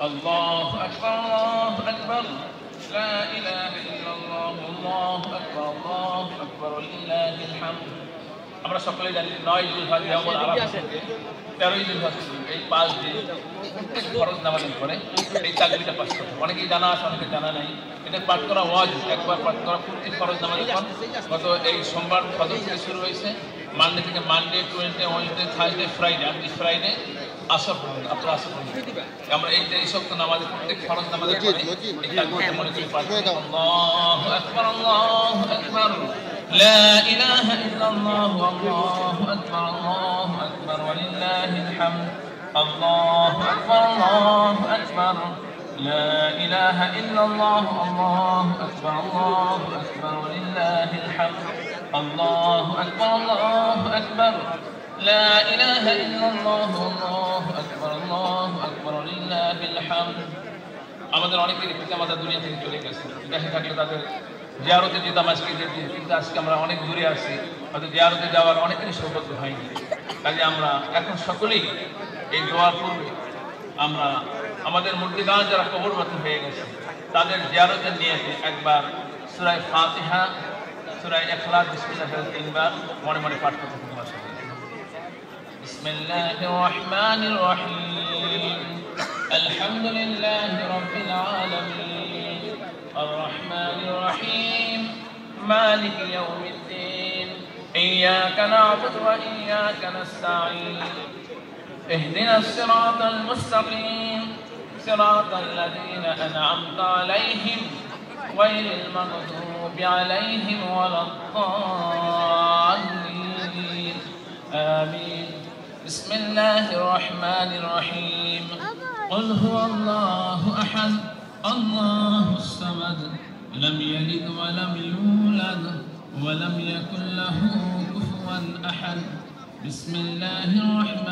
الله أكبر الله أكبر لا إله إلا الله الله أكبر الله أكبر ولله الحمد আমরা সকলে জানি 9 জিলহজ ইয়াউমুল আরাফা থেকে 13 জিলহজ এই 5 দিন প্রত্যেক ফরজ নামাজের পরে এই তাকবীরটা পাঠ করতে হবে। অনেকেই জানা আছে, অনেকে জানা নাই। এটা পাঠ করা ওয়াজিব, একবার পাঠ করা প্রত্যেক ফরজ নামাজের পর। গত এই সোমবার ফজর থেকে শুরু হয়েছে, মানডে থেকে Monday, Tuesday, Wednesday, Thursday, Friday, আজকে ফ্রাইডে আসর পর্যন্ত, আপনার আসর পর্যন্ত আমরা এই সপ্তাহ নামাজের প্রত্যেক ফরজ নামাজের পরে এই তাকবীরটা মনে করে পাঠ করব। আল্লাহু আকবার আল্লাহু আকবার لا إله إلا الله والله أكبر الله أكبر ولله الحمد الله أكبر الله أكبر لا إله إلا الله الله أكبر الله أكبر ولله الحمد الله أكبر الله أكبر لا إله إلا الله الله أكبر الله أكبر ولله الحمد আমাদের অনেকেরই পিতামাতা দুনিয়া থেকে চলে গেছে, দেশে থাকলে তাদের জিয়ারতে যেতাম আজকে যেতে, কিন্তু আজকে আমরা অনেক দূরে আছি, হয়তো জিয়ারতে যাওয়ার অনেকেরই সৌভাগ্য হয়নি। কাজে আমরা এখন সকলেই এই দোয়া করবে, আমরা আমাদের মুর্দিগান যারা কবরবাসী হয়ে গেছে তাদের জিয়ারতের নিয়তে একবার সূরা ফাতিহা, সূরা ইখলাস, বিসমিল্লাহ 3 বার মনে মনে পাঠ করতে হবে। বিসমিল্লাহির রহমানির রহিম আলহামদুলিল্লাহি রাব্বিল আলামিন الرحمن الرحيم مالك يوم الدين إياك نعبد وإياك نستعين اهدنا الصراط المستقيم صراط الذين أنعمت عليهم غير المغضوب عليهم ولا الضالين آمين بسم الله الرحمن الرحيم قل هو الله أحد الله الصمد لم يلد ولم يولد ولم يكن له كفوا أحد بسم الله الرحمن